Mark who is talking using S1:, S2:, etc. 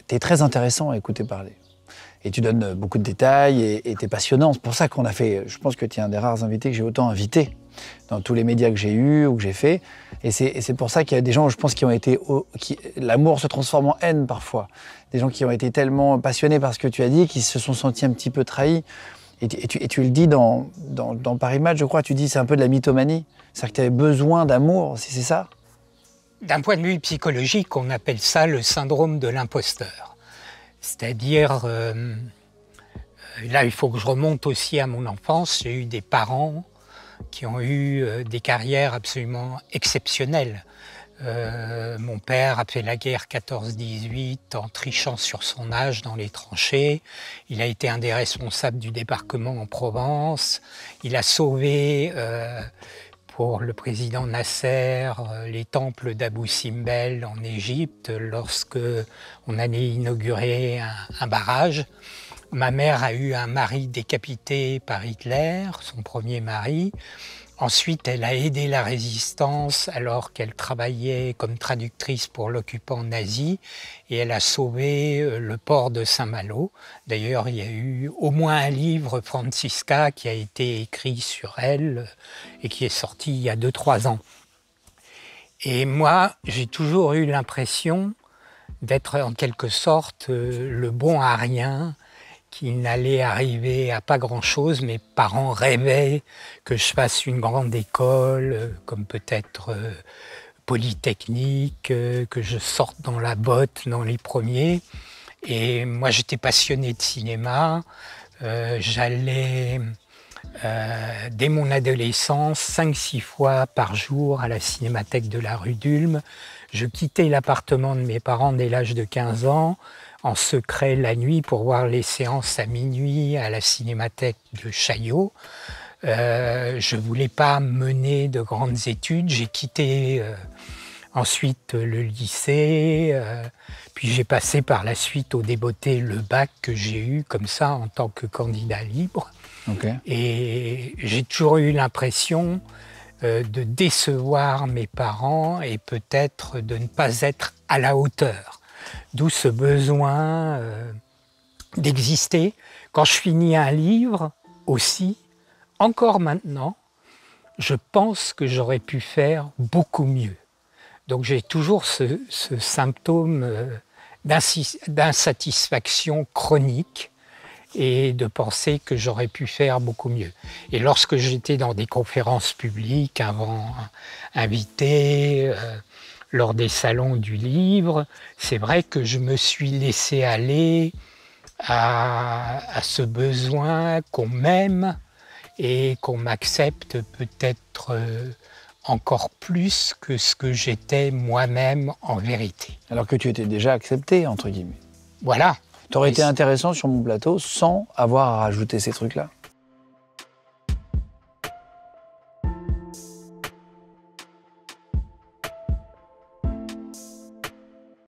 S1: tu es très intéressant à écouter parler. Et tu donnes beaucoup de détails et tu es passionnant. C'est pour ça qu'on a fait, je pense que tu es un des rares invités que j'ai autant invité dans tous les médias que j'ai eus ou que j'ai fait. Et c'est pour ça qu'il y a des gens, je pense, qui ont été... L'amour se transforme en haine parfois. Des gens qui ont été tellement passionnés par ce que tu as dit, qui se sont sentis un petit peu trahis. Et tu le dis dans Paris Match, je crois, tu dis c'est un peu de la mythomanie. C'est-à-dire que tu avais besoin d'amour, si c'est ça?
S2: D'un point de vue psychologique, on appelle ça le syndrome de l'imposteur. C'est-à-dire, là il faut que je remonte aussi à mon enfance, j'ai eu des parents qui ont eu des carrières absolument exceptionnelles. Mon père a fait la guerre 14-18 en trichant sur son âge dans les tranchées. Il a été un des responsables du débarquement en Provence. Il a sauvé pour le président Nasser les temples d'Abou Simbel en Égypte lorsque on allait inaugurer un barrage. Ma mère a eu un mari décapité par Hitler, son premier mari. Ensuite, elle a aidé la résistance alors qu'elle travaillait comme traductrice pour l'occupant nazi et elle a sauvé le port de Saint-Malo. D'ailleurs, il y a eu au moins un livre, Francisca, qui a été écrit sur elle et qui est sorti il y a 2-3 ans. Et moi, j'ai toujours eu l'impression d'être en quelque sorte le bon à rien, qui n'allait arriver à pas grand-chose. Mes parents rêvaient que je fasse une grande école, comme peut-être Polytechnique, que je sorte dans la botte dans les premiers. Et moi, j'étais passionné de cinéma. J'allais, dès mon adolescence, 5-6 fois par jour à la Cinémathèque de la rue d'Ulm. Je quittais l'appartement de mes parents dès l'âge de 15 ans, en secret la nuit pour voir les séances à minuit à la Cinémathèque de Chaillot. Je ne voulais pas mener de grandes études. J'ai quitté ensuite le lycée, puis j'ai passé par la suite au Débeauté le bac que j'ai eu comme ça en tant que candidat libre.
S1: Okay.
S2: Et j'ai toujours eu l'impression de décevoir mes parents et peut-être de ne pas être à la hauteur. D'où ce besoin d'exister. Quand je finis un livre aussi, encore maintenant, je pense que j'aurais pu faire beaucoup mieux. Donc j'ai toujours ce symptôme d'insatisfaction chronique et de penser que j'aurais pu faire beaucoup mieux. Et lorsque j'étais dans des conférences publiques, invité, lors des salons du livre, c'est vrai que je me suis laissé aller à ce besoin qu'on m'aime et qu'on m'accepte peut-être encore plus que ce que j'étais moi-même en vérité.
S1: Alors que tu étais déjà accepté, entre guillemets.
S2: Voilà.
S1: Tu aurais été intéressant sur mon plateau sans avoir à rajouter ces trucs-là.